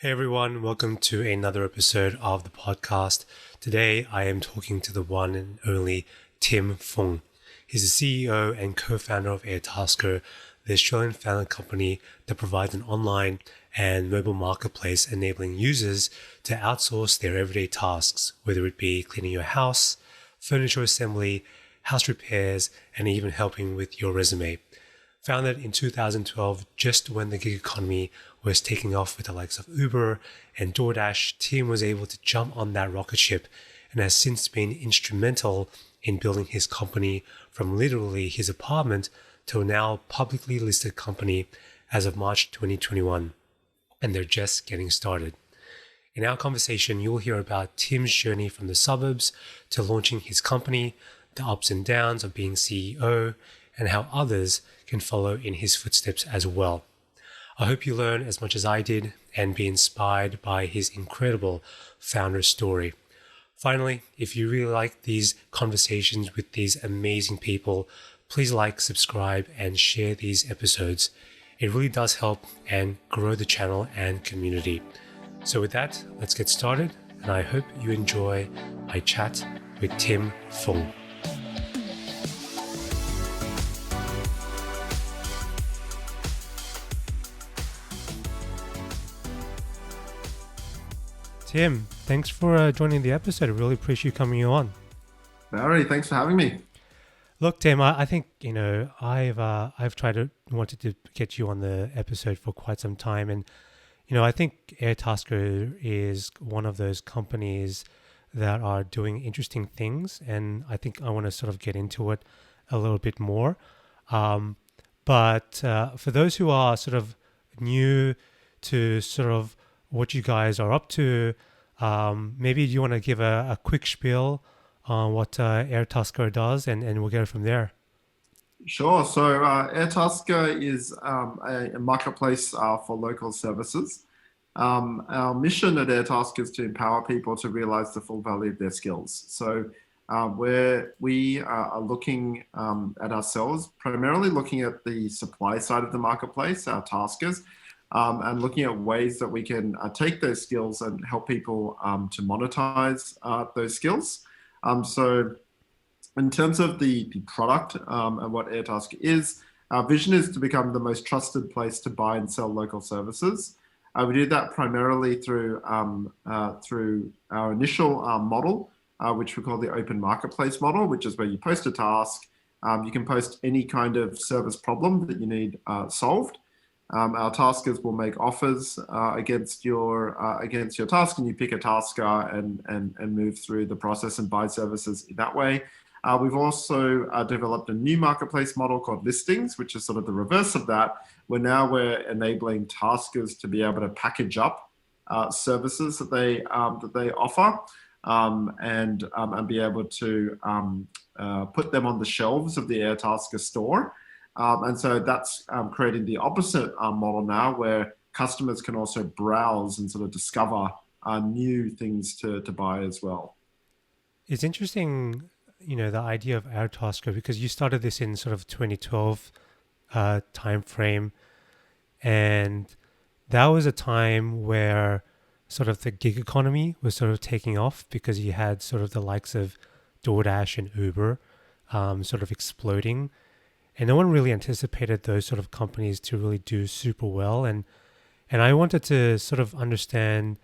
Hey everyone, welcome to another episode of the podcast. Today I am talking to the one and only Tim Fung. He's the CEO and co-founder of Airtasker, the Australian founded company that provides an online and mobile marketplace enabling users to outsource their everyday tasks, whether it be cleaning your house, furniture assembly, house repairs, and even helping with your resume. Founded in 2012, just when the gig economy was taking off with the likes of Uber and DoorDash, Tim was able to jump on that rocket ship and has since been instrumental in building his company from literally his apartment to a now publicly listed company as of March 2021. And they're just getting started. In our conversation, you'll hear about Tim's journey from the suburbs to launching his company, the ups and downs of being CEO, and how others can follow in his footsteps as well. I hope you learn as much as I did and be inspired by his incredible founder story. Finally, if you really like these conversations with these amazing people, please like, subscribe, and share these episodes. It really does help and grow the channel and community. So with that, let's get started, and I hope you enjoy my chat with Tim Fung. Tim, thanks for joining the episode. I really appreciate you coming on. Barry, thanks for having me. Look, Tim, I think I've wanted to get you on the episode for quite some time, and I think Airtasker is one of those companies that are doing interesting things, and I think I want to sort of get into it a little bit more. But for those who are sort of new to sort of what you guys are up to, maybe you want to give a quick spiel on what Airtasker does, and we'll go from there. Sure. So Airtasker is a marketplace for local services. Our mission at Airtasker is to empower people to realize the full value of their skills. So where we are looking at ourselves, primarily looking at the supply side of the marketplace, our taskers, and looking at ways that we can take those skills and help people to monetize those skills. So in terms of the product and what Airtasker is, our vision is to become the most trusted place to buy and sell local services. We do that primarily through our initial model, which we call the open marketplace model, which is where you post a task. You can post any kind of service problem that you need solved. Our taskers will make offers against your task, and you pick a tasker and move through the process and buy services that way. We've also developed a new marketplace model called listings, which is sort of the reverse of that, where now we're enabling taskers to be able to package up services that they offer and be able to put them on the shelves of the Airtasker store. And so that's creating the opposite model now, where customers can also browse and sort of discover new things to buy as well. It's interesting, the idea of Airtasker, because you started this in sort of 2012 time frame, and that was a time where sort of the gig economy was sort of taking off because you had sort of the likes of DoorDash and Uber sort of exploding. And no one really anticipated those sort of companies to really do super well. And I wanted to sort of understand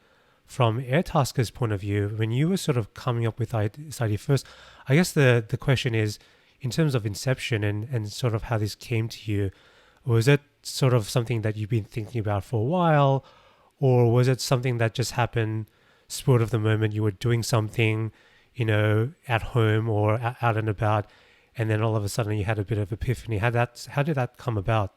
from Airtasker's point of view, when you were sort of coming up with this idea first, I guess the question is, in terms of inception and sort of how this came to you, was it sort of something that you've been thinking about for a while, or was it something that just happened spur of the moment? You were doing something, at home or out and about, and then all of a sudden you had a bit of epiphany. How did that come about?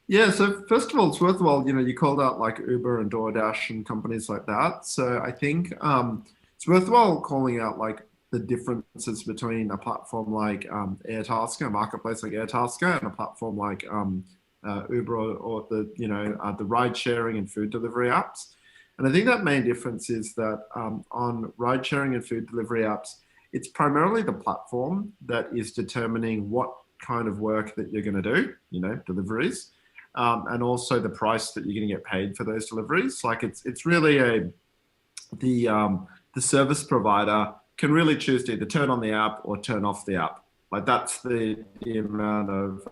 Yeah, so first of all, it's worthwhile, you called out like Uber and DoorDash and companies like that. So I think it's worthwhile calling out like the differences between a platform like Airtasker, a marketplace like Airtasker, and a platform like Uber or the ride sharing and food delivery apps. And I think that main difference is that on ride sharing and food delivery apps, it's primarily the platform that is determining what kind of work that you're going to do, deliveries. and also the price that you're going to get paid for those deliveries. Like it's really the service provider can really choose to either turn on the app or turn off the app. Like that's the amount of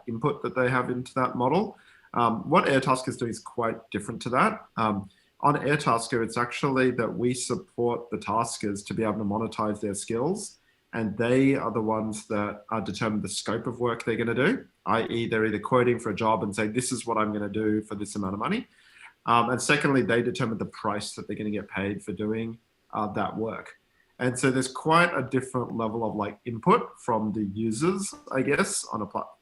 input that they have into that model. What Airtasker is doing is quite different to that. On Airtasker, it's actually that we support the taskers to be able to monetize their skills, and they are the ones that determine the scope of work they're going to do, i.e. they're either quoting for a job and saying, this is what I'm going to do for this amount of money. And secondly, they determine the price that they're going to get paid for doing that work. And so there's quite a different level of like input from the users, I guess,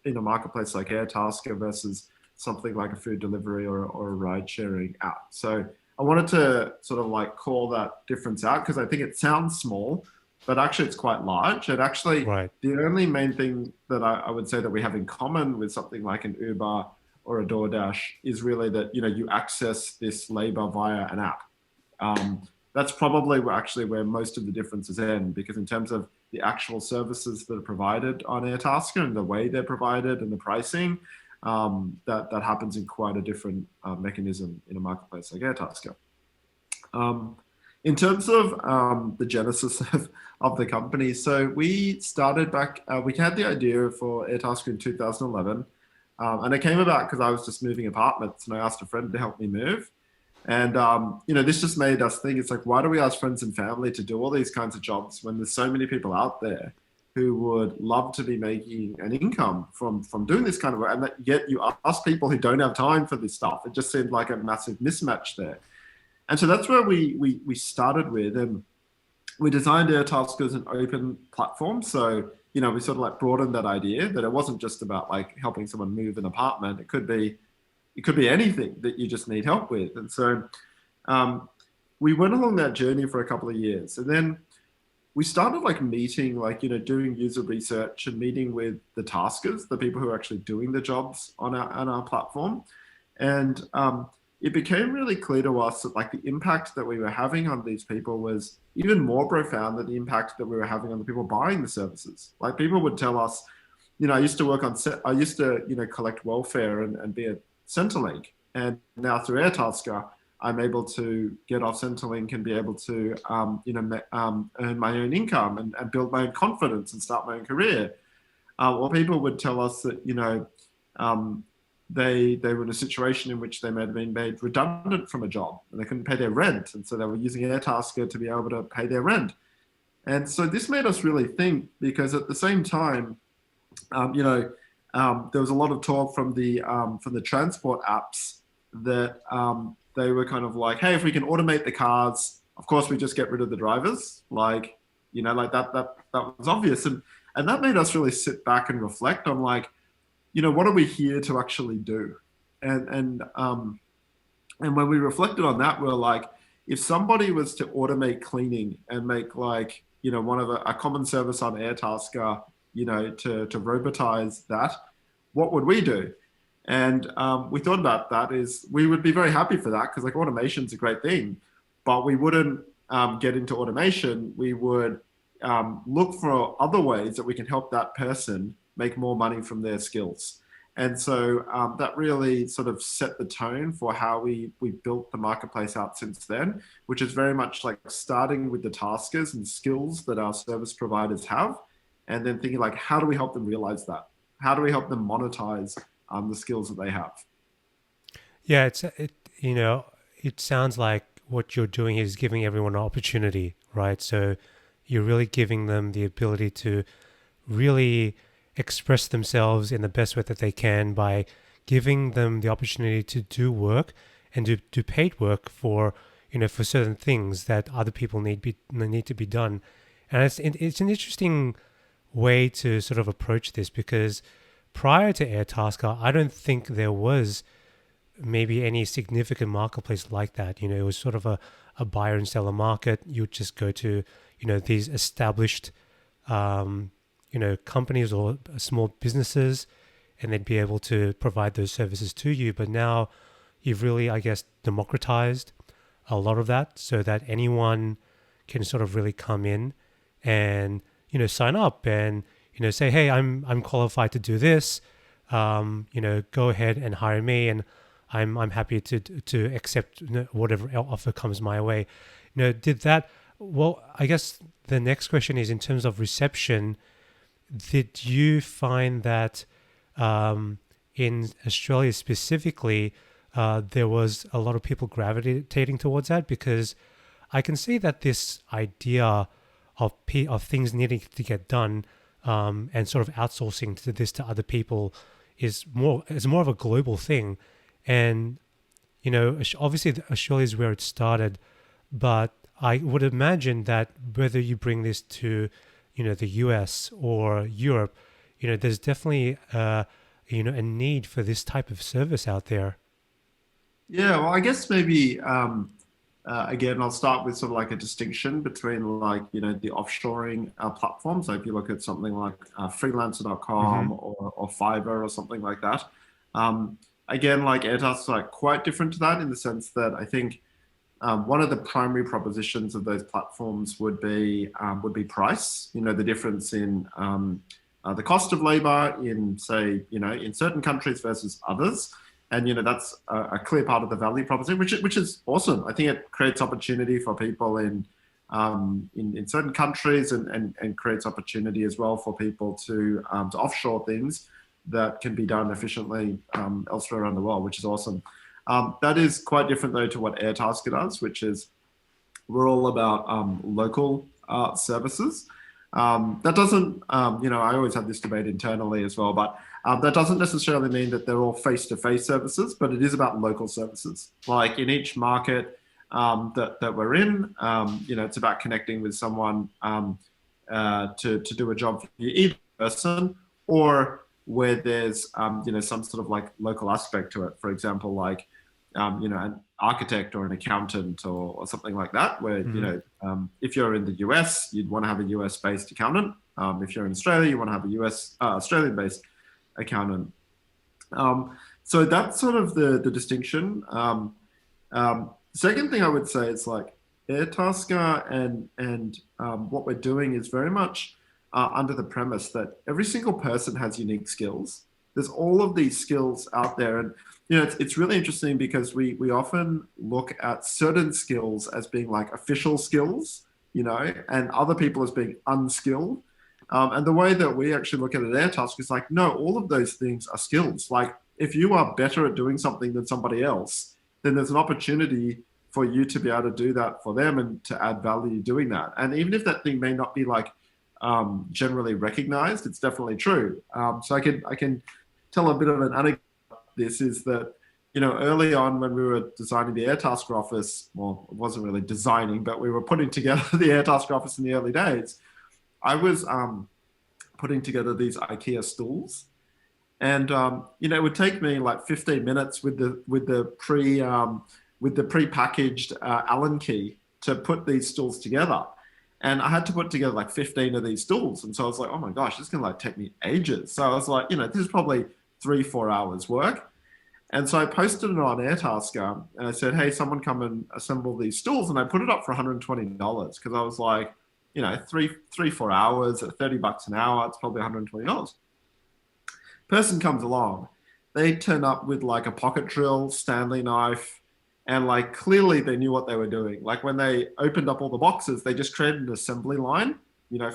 in a marketplace like Airtasker versus something like a food delivery or a ride sharing app. So I wanted to sort of like call that difference out because I think it sounds small, but actually it's quite large. And actually the only main thing that I would say that we have in common with something like an Uber or a DoorDash is really that, you access this labor via an app. That's probably where most of the differences end, because in terms of the actual services that are provided on Airtasker and the way they're provided and the pricing, that happens in quite a different mechanism in a marketplace like Airtasker. In terms of the genesis of the company, so we started back, we had the idea for Airtasker in 2011, and it came about because I was just moving apartments and I asked a friend to help me move. And, this just made us think, it's like, why do we ask friends and family to do all these kinds of jobs when there's so many people out there who would love to be making an income from doing this kind of work? And yet you ask people who don't have time for this stuff. It just seemed like a massive mismatch there. And so that's where we started with, and we designed Airtasker as an open platform. So, we sort of like broadened that idea that it wasn't just about like helping someone move an apartment. It could be anything that you just need help with. And so we went along that journey for a couple of years. And then we started like meeting, like, doing user research and meeting with the taskers, the people who are actually doing the jobs on our platform. And it became really clear to us that like the impact that we were having on these people was even more profound than the impact that we were having on the people buying the services. Like people would tell us, I used to collect welfare and be a Centrelink, and now through Airtasker, I'm able to get off Centrelink and be able to, earn my own income and build my own confidence and start my own career. Or people would tell us that, they were in a situation in which they may have been made redundant from a job and they couldn't pay their rent, and so they were using Airtasker to be able to pay their rent. And so this made us really think, because at the same time, there was a lot of talk from the transport apps that they were kind of like, hey, if we can automate the cars, of course we just get rid of the drivers. Like, like that was obvious. And that made us really sit back and reflect on like, what are we here to actually do? And when we reflected on that, we're like, if somebody was to automate cleaning and make like, one of a common service on Airtasker, to robotize that, what would we do? And we thought about that is we would be very happy for that, because like automation's a great thing, but we wouldn't get into automation. We would look for other ways that we can help that person make more money from their skills. And so that really sort of set the tone for how we built the marketplace out since then, which is very much like starting with the taskers and skills that our service providers have, and then thinking like, how do we help them realize that? How do we help them monetize the skills that they have? Yeah, it sounds like what you're doing is giving everyone an opportunity, right? So you're really giving them the ability to really express themselves in the best way that they can by giving them the opportunity to do work and do paid work for certain things that other people need to be done. And it's an interesting way to sort of approach this, because prior to Airtasker, I don't think there was maybe any significant marketplace like that. It was sort of a buyer and seller market. You'd just go to these established companies or small businesses, and they'd be able to provide those services to you. But now you've really, I guess, democratized a lot of that so that anyone can sort of really come in and, sign up and, say, hey, I'm qualified to do this. go ahead and hire me, and I'm happy to accept whatever offer comes my way. Did that? Well, I guess the next question is in terms of reception. Did you find that in Australia specifically, there was a lot of people gravitating towards that? Because I can see that this idea of things needing to get done and sort of outsourcing to other people is more of a global thing, and obviously Australia is where it started, but I would imagine that whether you bring this to the US or Europe, there's definitely a need for this type of service out there. Yeah, well, I guess maybe again, I'll start with sort of like a distinction between like, the offshoring platforms. So if you look at something like freelancer.com Mm-hmm. or Fiverr or something like that. Again, like Airtasker is like quite different to that in the sense that I think one of the primary propositions of those platforms would be price. The difference in the cost of labor in, say, in certain countries versus others, and that's a clear part of the value proposition, which is awesome. I think it creates opportunity for people in certain countries, and creates opportunity as well for people to offshore things that can be done efficiently elsewhere around the world, which is awesome. That is quite different though to what Airtasker does, which is we're all about local services. That doesn't, I always have this debate internally as well, but that doesn't necessarily mean that they're all face-to-face services, but it is about local services. Like in each market that we're in, it's about connecting with someone to do a job for you, either person or where there's, some sort of like local aspect to it. For example, like, an architect or an accountant or something like that, where, if you're in the US, you'd want to have a US-based accountant. If you're in Australia, you want to have a Australian-based accountant. So that's sort of the distinction. Second thing I would say is like Airtasker and what we're doing is very much under the premise that every single person has unique skills. There's all of these skills out there, and it's really interesting because we often look at certain skills as being like official skills, and other people as being unskilled. And the way that we actually look at it at Airtasker is like, no, all of those things are skills. Like if you are better at doing something than somebody else, then there's an opportunity for you to be able to do that for them and to add value doing that. And even if that thing may not be like generally recognized, it's definitely true. So I can tell a bit of an anecdote. This is that, early on when we were designing the Airtasker office, well, it wasn't really designing, but we were putting together the Airtasker office in the early days. I was putting together these IKEA stools, and it would take me like 15 minutes with the pre-packaged Allen key to put these stools together. And I had to put together like 15 of these stools. And so I was like, oh my gosh, this is going to like take me ages. So I was like, this is probably 3-4 hours work. And so I posted it on Airtasker and I said, hey, someone come and assemble these stools. And I put it up for $120 because I was like, 3-4 hours at $30 an hour, it's probably $120. Person comes along, they turn up with like a pocket drill, Stanley knife, and like clearly they knew what they were doing. Like when they opened up all the boxes, they just created an assembly line.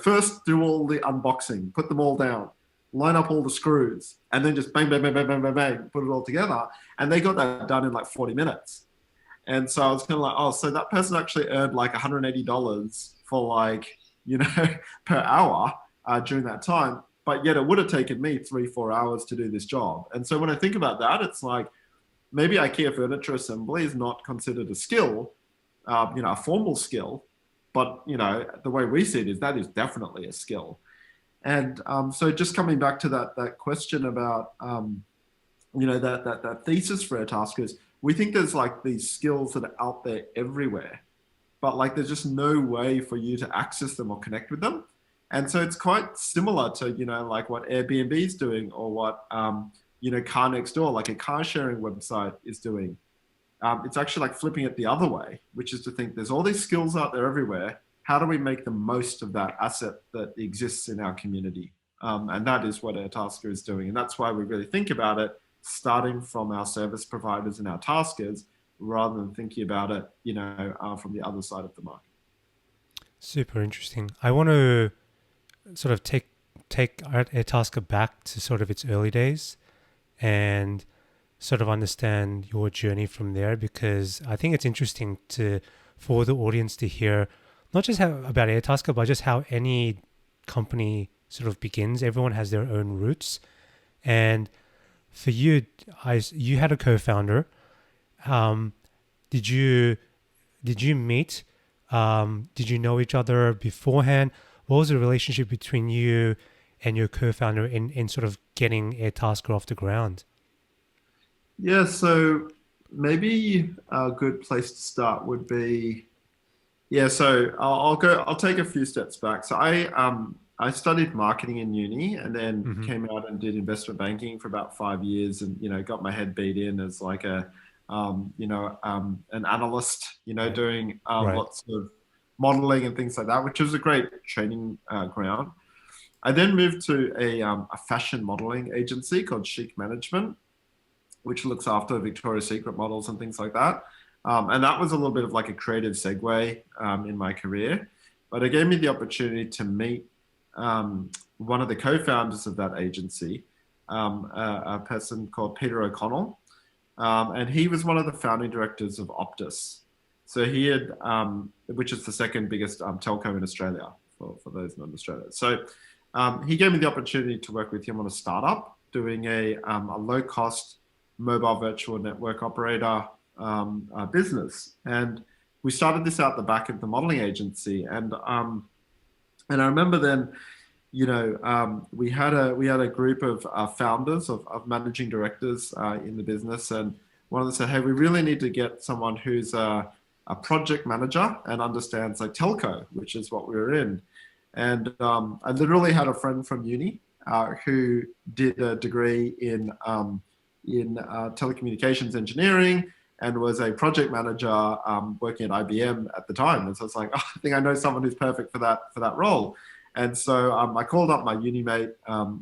First do all the unboxing, put them all down, line up all the screws, and then just bang, bang, bang, bang, bang, bang, bang, put it all together. And they got that done in like 40 minutes. And so I was kind of like, oh, so that person actually earned like $180 for like, per hour during that time. But yet it would have taken me 3-4 hours to do this job. And so when I think about that, it's like, maybe IKEA furniture assembly is not considered a skill, a formal skill, but the way we see it is that is definitely a skill. And so just coming back to that question about that thesis for Airtasker is we think there's like these skills that are out there everywhere, but like there's just no way for you to access them or connect with them. And so it's quite similar to like what Airbnb is doing or what Car Next Door, like a car sharing website, is doing. It's actually like flipping it the other way, which is to think there's all these skills out there everywhere. How do we make the most of that asset that exists in our community? And that is what Airtasker is doing. And that's why we really think about it, starting from our service providers and our taskers, rather than thinking about it, from the other side of the market. Super interesting. I want to sort of take Airtasker back to sort of its early days and sort of understand your journey from there, because I think it's interesting for the audience to hear not just how about Airtasker, but just how any company sort of begins. Everyone has their own roots, and for you, you had a co-founder. Um, did you meet? Did you know each other beforehand? What was the relationship between you and your co-founder in sort of getting Airtasker off the ground? Yeah, so maybe a good place to start would be, yeah. So I'll take a few steps back. So I studied marketing in uni, and then Mm-hmm. came out and did investment banking for about 5 years, and got my head beat in as like an analyst, Right. doing Right. lots of modeling and things like that, which was a great training ground. I then moved to a fashion modeling agency called Chic Management, which looks after Victoria's Secret models and things like that. And that was a little bit of like a creative segue in my career. But it gave me the opportunity to meet one of the co-founders of that agency, a person called Peter O'Connell. And he was one of the founding directors of Optus. So he had, which is the second biggest telco in Australia, for those not in Australia. So he gave me the opportunity to work with him on a startup doing a low cost mobile virtual network operator business. And we started this out the back of the modeling agency. And I remember then, we had a group of founders of managing directors in the business, and one of them said, "Hey, we really need to get someone who's a project manager and understands like telco, which is what we were in." And I literally had a friend from uni who did a degree in telecommunications engineering and was a project manager working at IBM at the time. And so it's like, oh, I think I know someone who's perfect for that role. And so I called up my uni mate,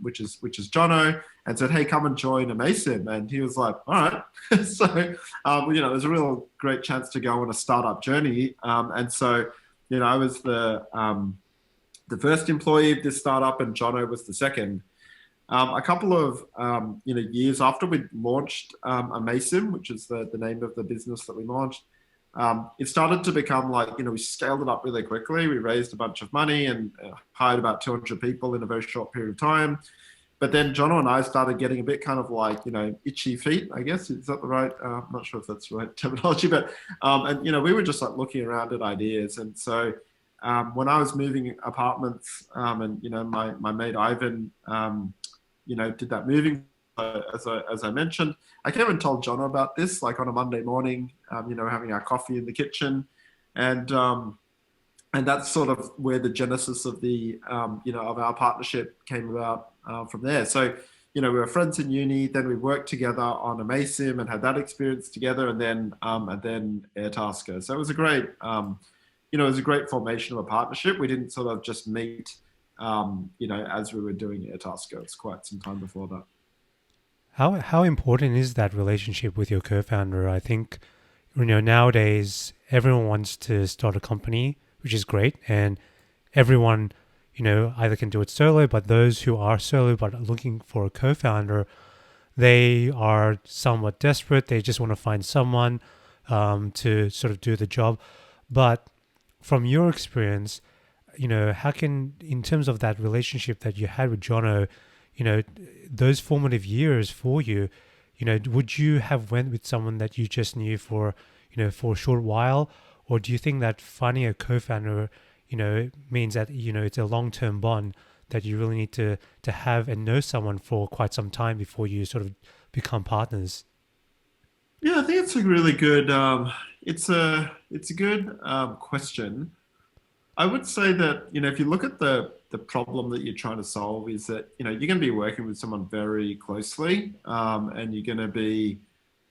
which is Jono, and said, "Hey, come and join Amasim." And he was like, "All right." So it was a real great chance to go on a startup journey. And so I was the first employee of this startup, and Jono was the second. A couple of years after we launched Amasim, which is the name of the business that we launched, it started to become like, we scaled it up really quickly. We raised a bunch of money and hired about 200 people in a very short period of time. But then Jono and I started getting a bit kind of like, itchy feet, I guess. Is that the right? I'm not sure if that's the right terminology, but, we were just like looking around at ideas. And so when I was moving apartments and, my mate Ivan, did that moving. As I mentioned, I came and told John about this, like on a Monday morning, having our coffee in the kitchen, and that's sort of where the genesis of the, of our partnership came about from there. So, we were friends in uni, then we worked together on Amasim and had that experience together, and then Airtasker. So it was a great, it was a great formation of a partnership. We didn't sort of just meet as we were doing Airtasker. It's quite some time before that. How important is that relationship with your co-founder? I think nowadays everyone wants to start a company, which is great, and everyone either can do it solo, but those who are solo but looking for a co-founder, they are somewhat desperate. They just want to find someone to sort of do the job. But from your experience, how can, in terms of that relationship that you had with Jono, those formative years for you, would you have went with someone that you just knew for a short while, or do you think that finding a co-founder, means that it's a long-term bond that you really need to have and know someone for quite some time before you sort of become partners? Yeah, I think it's a really good. It's a good question. I would say that, if you look at the problem that you're trying to solve, is that, you're going to be working with someone very closely, and you're going to be,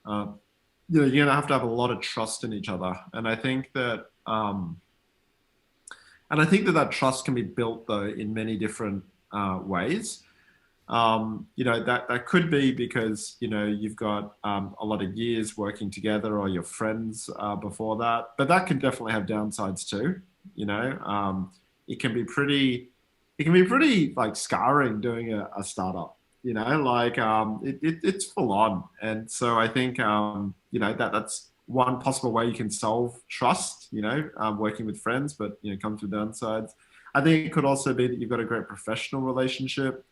you're going to have a lot of trust in each other. And I think that trust can be built though in many different ways. That could be because you've got a lot of years working together or you're friends before that, but that can definitely have downsides too. You know, it can be pretty like scarring doing a startup. It's full on, and so I think that's one possible way you can solve trust. Working with friends, but comes with downsides. I think it could also be that you've got a great professional relationship,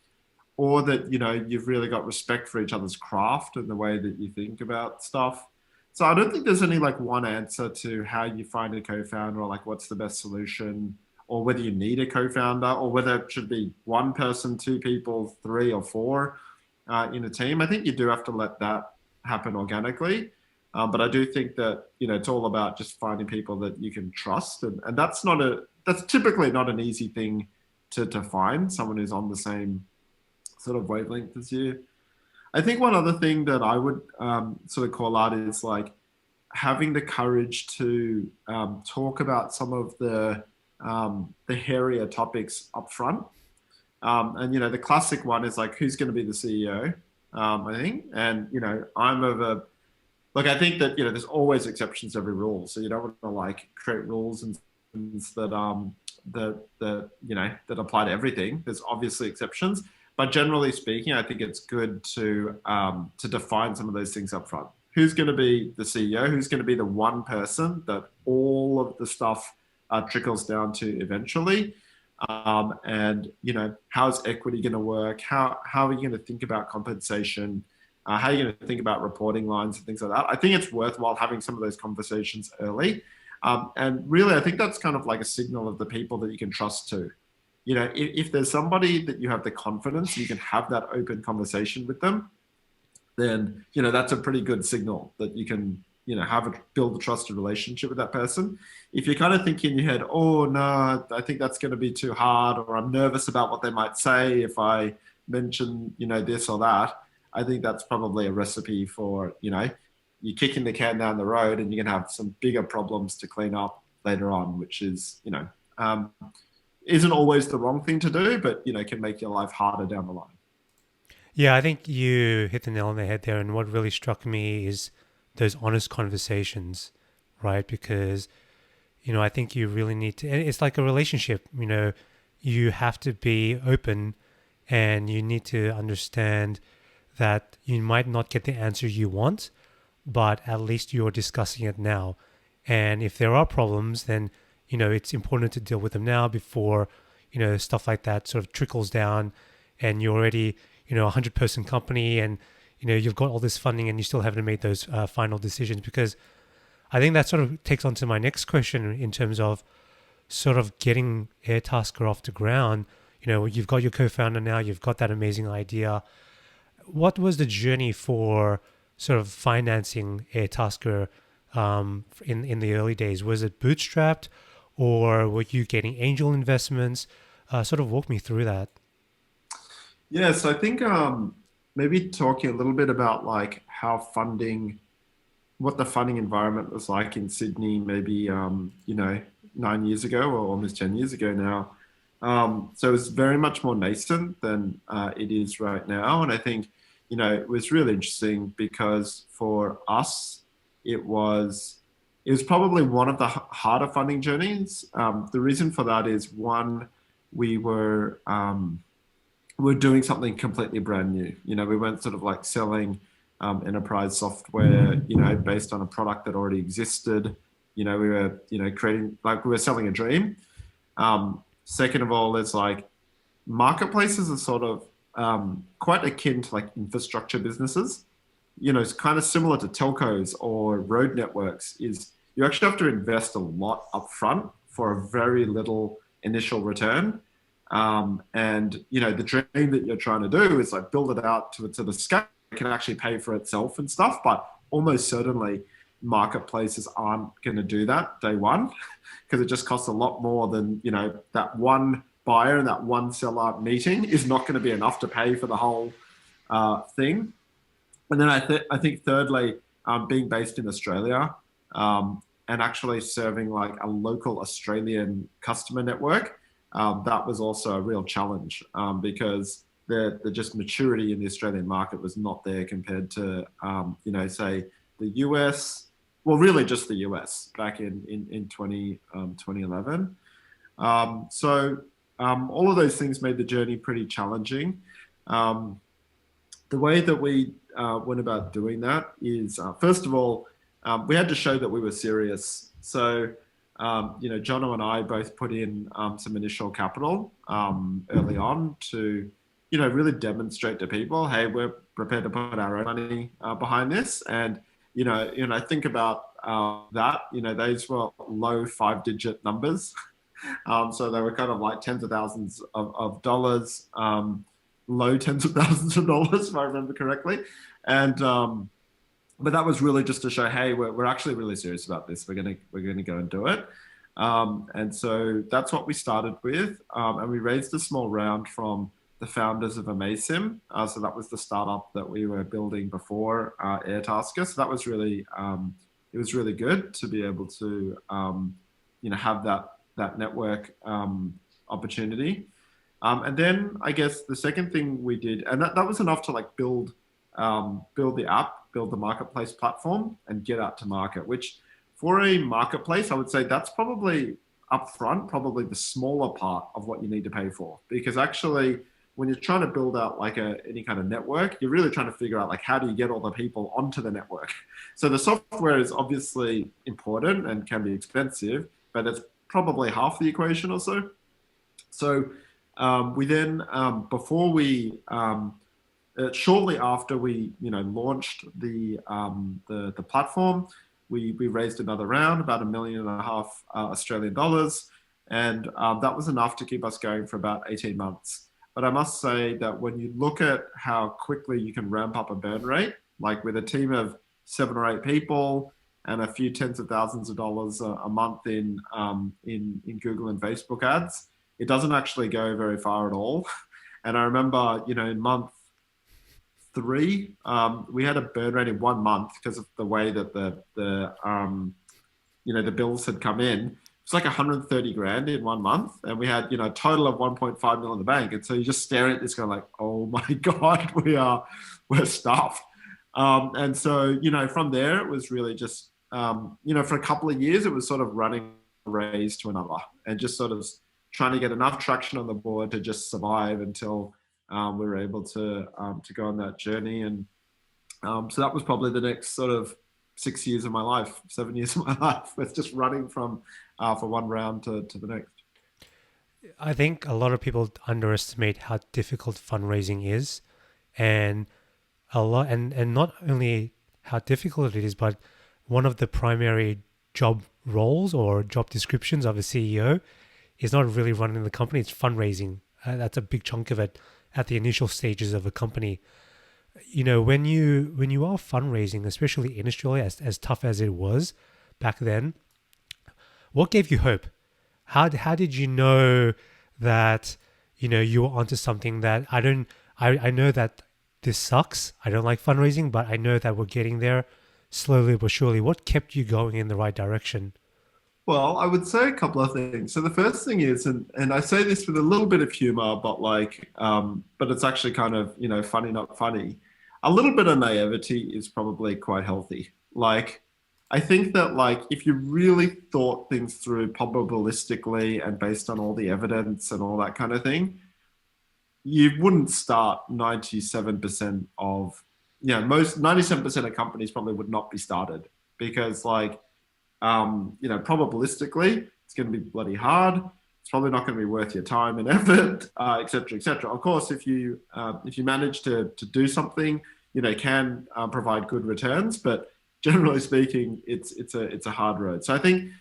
or that you've really got respect for each other's craft and the way that you think about stuff. So I don't think there's any like one answer to how you find a co-founder, or like what's the best solution, or whether you need a co-founder, or whether it should be one person, two people, three or four in a team. I think you do have to let that happen organically. But I do think that it's all about just finding people that you can trust, and that's typically not an easy thing to find, someone who's on the same sort of wavelength as you. I think one other thing that I would sort of call out is like having the courage to talk about some of the hairier topics up front. And the classic one is like, who's going to be the CEO? I think, and I'm of a look. I think that there's always exceptions to every rule, so you don't want to like create rules and things that apply to everything. There's obviously exceptions, but generally speaking, I think it's good to define some of those things up front. Who's going to be the CEO? Who's going to be the one person that all of the stuff trickles down to eventually? And how's equity going to work? How are you going to think about compensation? How are you going to think about reporting lines and things like that? I think it's worthwhile having some of those conversations early. And really, I think that's kind of like a signal of the people that you can trust too. If there's somebody that you have the confidence, you can have that open conversation with them, then, that's a pretty good signal that you can, build a trusted relationship with that person. If you kind of think in your head, oh no, I think that's going to be too hard, or I'm nervous about what they might say if I mention, this or that, I think that's probably a recipe for, you're kicking the can down the road and you're going to have some bigger problems to clean up later on, which is, isn't always the wrong thing to do, but can make your life harder down the line. Yeah, I think you hit the nail on the head there. And what really struck me is those honest conversations, right? Because, I think you really need to, and it's like a relationship, you have to be open, and you need to understand that you might not get the answer you want, but at least you're discussing it now. And if there are problems, then, it's important to deal with them now before, stuff like that sort of trickles down and you're already, a 100-person company, and, you've got all this funding and you still haven't made those final decisions. Because I think that sort of takes on to my next question in terms of sort of getting Airtasker off the ground. You've got your co-founder now, you've got that amazing idea. What was the journey for sort of financing Airtasker in the early days? Was it bootstrapped, or were you getting angel investments? Sort of walk me through that. Yes, I think maybe talking a little bit about like what the funding environment was like in Sydney, maybe 9 years ago, or almost 10 years ago now. So it's very much more nascent than it is right now, and I think it was really interesting because for us, it was probably one of the harder funding journeys. The reason for that is, one, we're doing something completely brand new. We weren't sort of like selling enterprise software, based on a product that already existed. We were, creating, like, we were selling a dream. Second of all, it's like marketplaces are sort of quite akin to like infrastructure businesses. It's kind of similar to telcos or road networks. Is you actually have to invest a lot up front for a very little initial return. And the dream that you're trying to do is like build it out to the scale it can actually pay for itself and stuff. But almost certainly marketplaces aren't going to do that day one, because it just costs a lot more than, that one buyer and that one seller meeting is not going to be enough to pay for the whole thing. And then I think thirdly, being based in Australia, and actually serving like a local Australian customer network, that was also a real challenge because the just maturity in the Australian market was not there compared to say the US, well, really just the US back in 2011. All of those things made the journey pretty challenging. Um, the way that we went about doing that is, first of all, we had to show that we were serious. So, Jono and I both put in some initial capital early on to, really demonstrate to people, hey, we're prepared to put our own money behind this. And, think about that, those were low 5-digit numbers. So they were kind of like tens of thousands of dollars, low tens of thousands of dollars, if I remember correctly. And but that was really just to show, hey, we're actually really serious about this. We're gonna go and do it. And so that's what we started with, and we raised a small round from the founders of Amasim. So that was the startup that we were building before Airtasker. So that was really it was really good to be able to have that network opportunity. And then I guess the second thing we did, and that was enough to like build the app, build the marketplace platform, and get out to market. Which for a marketplace, I would say that's probably upfront, probably the smaller part of what you need to pay for. Because actually, when you're trying to build out like any kind of network, you're really trying to figure out like how do you get all the people onto the network. So the software is obviously important and can be expensive, but it's probably half the equation or so. So we then, before we, shortly after we, launched the platform, we raised another round, about $1.5 million Australian dollars, and that was enough to keep us going for about 18 months. But I must say that when you look at how quickly you can ramp up a burn rate, like with a team of 7 or 8 people and a few tens of thousands of dollars a month in Google and Facebook ads, it doesn't actually go very far at all. And I remember, in month 3, we had a burn rate in 1 month because of the way that the bills had come in. It's like 130 grand in 1 month, and we had a total of 1.5 mil in the bank. And so you just stare at this guy like, oh my god, we're stuffed. And so from there it was really just for a couple of years it was sort of running a raise to another and just sort of trying to get enough traction on the board to just survive until we were able to go on that journey. And so that was probably the next sort of 6 years of my life, 7 years of my life, with just running from one round to the next. I think a lot of people underestimate how difficult fundraising is, and and not only how difficult it is, but one of the primary job roles or job descriptions of a CEO is not really running the company, it's fundraising. That's a big chunk of it at the initial stages of a company. When you are fundraising, especially in Australia, as tough as it was back then, what gave you hope? How did you know that you were onto something? That I know that this sucks. I don't like fundraising, but I know that we're getting there slowly but surely. What kept you going in the right direction? Well, I would say a couple of things. So the first thing is, and I say this with a little bit of humor, but but it's actually kind of, funny, not funny. A little bit of naivety is probably quite healthy. Like, I think that if you really thought things through probabilistically and based on all the evidence and all that kind of thing, you wouldn't start 97% of, most 97% of companies probably would not be started because probabilistically, it's going to be bloody hard. It's probably not going to be worth your time and effort, et cetera, et cetera. Of course, if you manage to do something, can provide good returns, but generally speaking, it's a hard road. So I think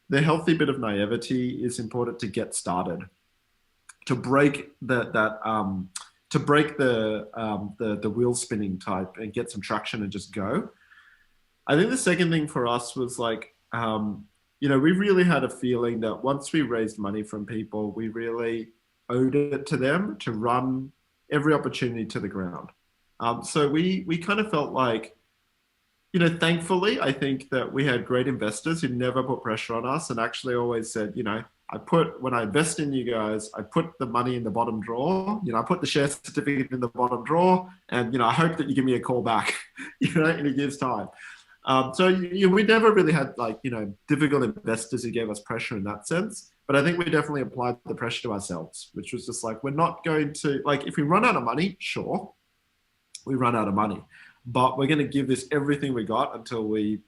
the healthy bit of naivety is important to get started, to break the wheel spinning type and get some traction and just go. I think the second thing for us was we really had a feeling that once we raised money from people, we really owed it to them to run every opportunity to the ground. So we kind of felt thankfully, I think that we had great investors who never put pressure on us and actually always said, when I invest in you guys, I put the money in the bottom drawer. I put the share certificate in the bottom drawer, and I hope that you give me a call back, in a year's time. So we never really had difficult investors who gave us pressure in that sense. But I think we definitely applied the pressure to ourselves, which was just like, we're not going to, if we run out of money, sure, we run out of money, but we're going to give this everything we got until we've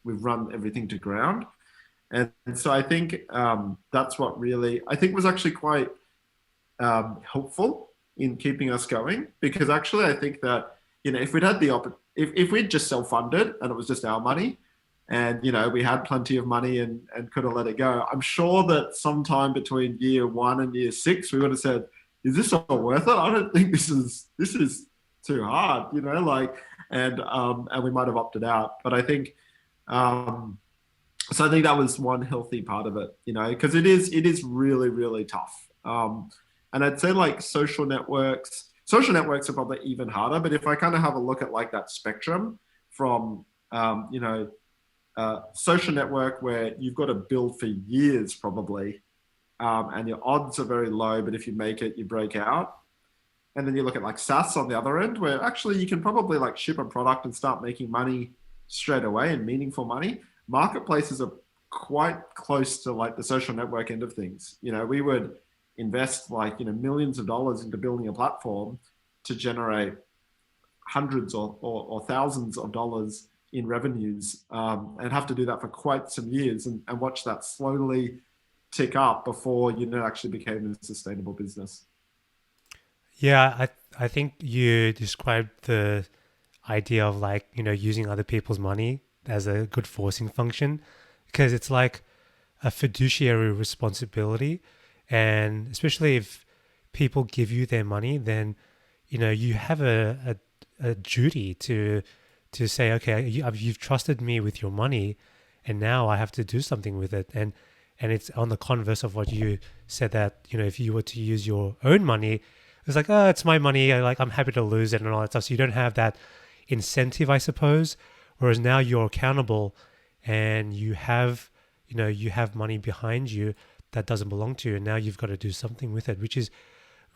run everything to ground. And so I think that's what really, I think, was actually quite helpful in keeping us going, because actually I think that, if we'd had if we'd just self-funded and it was just our money, and we had plenty of money and could have let it go, I'm sure that sometime between year 1 and year 6 we would have said, is this all worth it? I don't think this is too hard, and we might have opted out. But I think so I think that was one healthy part of it, because it is really, really tough. And I'd say social networks are probably even harder. But if I kind of have a look at that spectrum from, social network where you've got to build for years probably, and your odds are very low, but if you make it, you break out. And then you look at SaaS on the other end, where actually you can probably ship a product and start making money straight away, and meaningful money. Marketplaces are quite close to the social network end of things. We would invest millions of dollars into building a platform to generate hundreds or thousands of dollars in revenues, and have to do that for quite some years, and watch that slowly tick up before actually became a sustainable business. Yeah, I think you described the idea of using other people's money as a good forcing function, because it's like a fiduciary responsibility. And especially if people give you their money, then you have a duty to say, okay, you've trusted me with your money, and now I have to do something with it. And it's on the converse of what you said, that if you were to use your own money, it's like, oh, it's my money, I'm happy to lose it and all that stuff. So you don't have that incentive, I suppose. Whereas now you're accountable, and you have money behind you that doesn't belong to you, and now you've got to do something with it, which is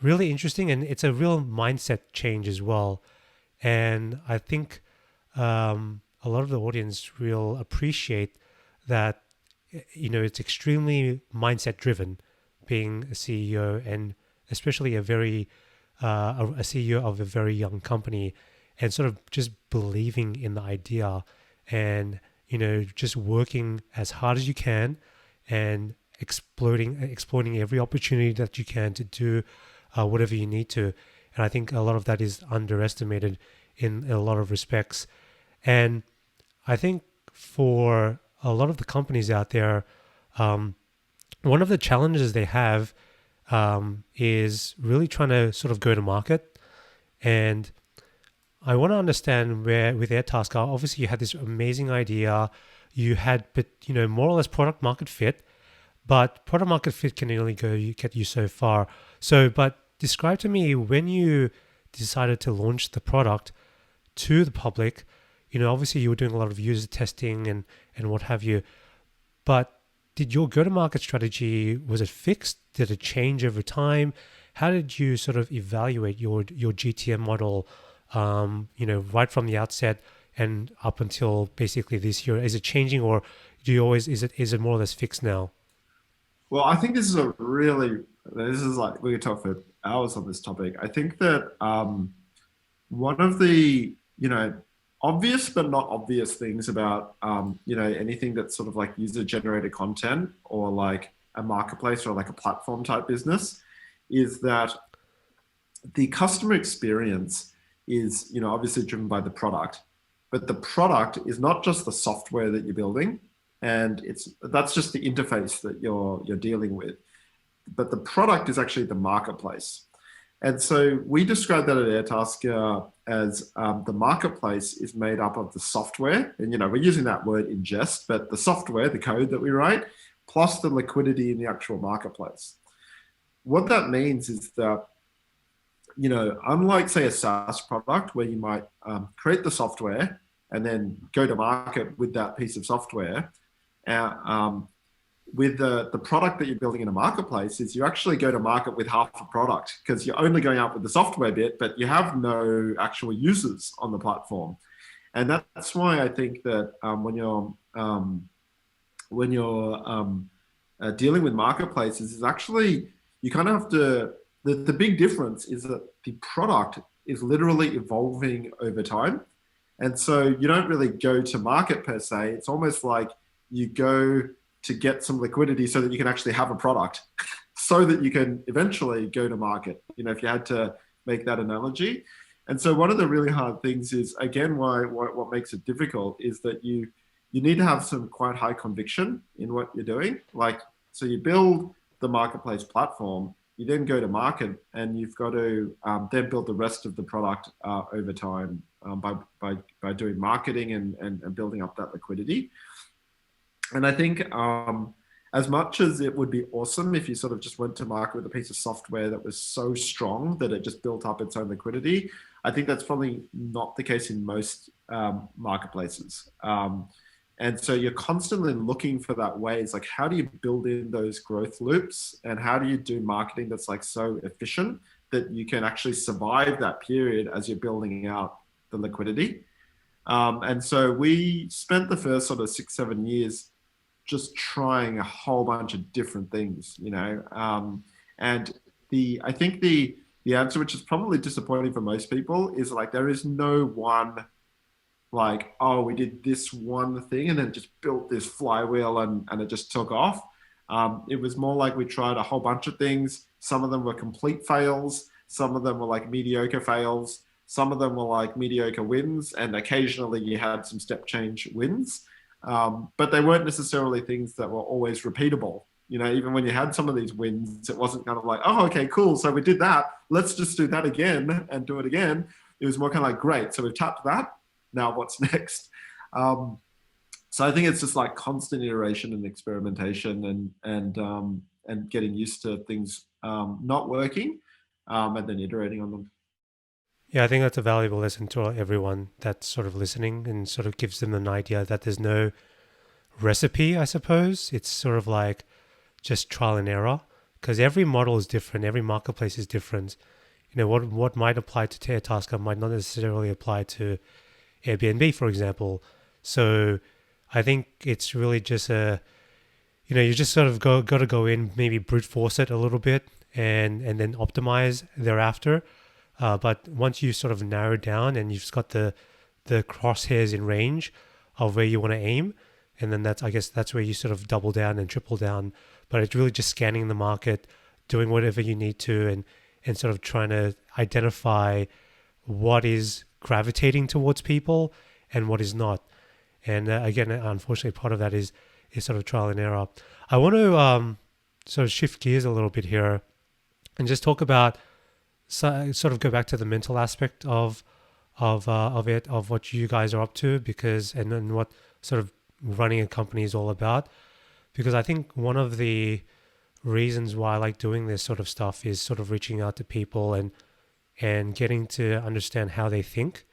really interesting. And it's a real mindset change as well. And I think a lot of the audience will appreciate that. It's extremely mindset driven, being a CEO, and especially a CEO of a very young company, and sort of just believing in the idea, and just working as hard as you can, and exploiting every opportunity that you can to do whatever you need to. And I think a lot of that is underestimated in a lot of respects. And I think for a lot of the companies out there, one of the challenges they have is really trying to sort of go to market. And I want to understand where with Airtasker, obviously you had this amazing idea, you had, but more or less product market fit, but product market fit can only get you so far. So, but describe to me when you decided to launch the product to the public. Obviously you were doing a lot of user testing and what have you, but did your go-to-market strategy, was it fixed? Did it change over time? How did you sort of evaluate your GTM model, right from the outset and up until basically this year? Is it changing, or is it more or less fixed now? Well, I think this is we could talk for hours on this topic. I think that one of the, obvious but not obvious things about, anything that's sort of user generated content, or a marketplace, or a platform type business, is that the customer experience is, obviously driven by the product, but the product is not just the software that you're building, and that's just the interface that you're dealing with, but the product is actually the marketplace. And so we describe that at Airtasker as the marketplace is made up of the software, and we're using that word in jest, but the software, the code that we write, plus the liquidity in the actual marketplace. What that means is that, unlike say a SaaS product where you might create the software and then go to market with that piece of software, uh, um, with the product that you're building in a marketplace is you actually go to market with half a product because you're only going out with the software bit, but you have no actual users on the platform. And that's why I think that when you're dealing with marketplaces, is actually you kind of have to. The big difference is that the product is literally evolving over time, and so you don't really go to market per se. It's almost like you go to get some liquidity so that you can actually have a product, so that you can eventually go to market. You know, if you had to make that analogy. And so one of the really hard things is again why what makes it difficult is that you need to have some quite high conviction in what you're doing. Like, so you build the marketplace platform, you then go to market, and you've got to then build the rest of the product over time by doing marketing and building up that liquidity. And I think as much as it would be awesome if you sort of just went to market with a piece of software that was so strong that it just built up its own liquidity, I think that's probably not the case in most marketplaces. And so you're constantly looking for that ways, like how do you build in those growth loops and how do you do marketing that's like so efficient that you can actually survive that period as you're building out the liquidity. And so we spent the first sort of 6-7 years just trying a whole bunch of different things, you know. And I think the answer, which is probably disappointing for most people, is like there is no one like, oh, we did this one thing and then just built this flywheel and it just took off. It was more like we tried a whole bunch of things. Some of them were complete fails. Some of them were like mediocre fails. Some of them were like mediocre wins. And occasionally you had some step change wins. But they weren't necessarily things that were always repeatable. You know, even when you had some of these wins, it wasn't kind of like, oh, okay, cool. So we did that. Let's just do that again and do it again. It was more kind of like, great. So we've tapped that. Now what's next? So I think it's just like constant iteration and experimentation and getting used to things not working and then iterating on them. Yeah, I think that's a valuable lesson to everyone that's sort of listening and sort of gives them an idea that there's no recipe, I suppose. It's sort of like just trial and error because every model is different, every marketplace is different. You know, what might apply to Airtasker might not necessarily apply to Airbnb, for example. So I think it's really just you just sort of got to go in, maybe brute force it a little bit and then optimize thereafter. But once you sort of narrow down and you've got the crosshairs in range of where you want to aim, and then I guess that's where you sort of double down and triple down. But it's really just scanning the market, doing whatever you need to, and sort of trying to identify what is gravitating towards people and what is not. And again, unfortunately, part of that is sort of trial and error. I want to sort of shift gears a little bit here and just talk about sort of go back to the mental aspect of what you guys are up to, because and what sort of running a company is all about. Because I think one of the reasons why I like doing this sort of stuff is sort of reaching out to people and getting to understand how they think.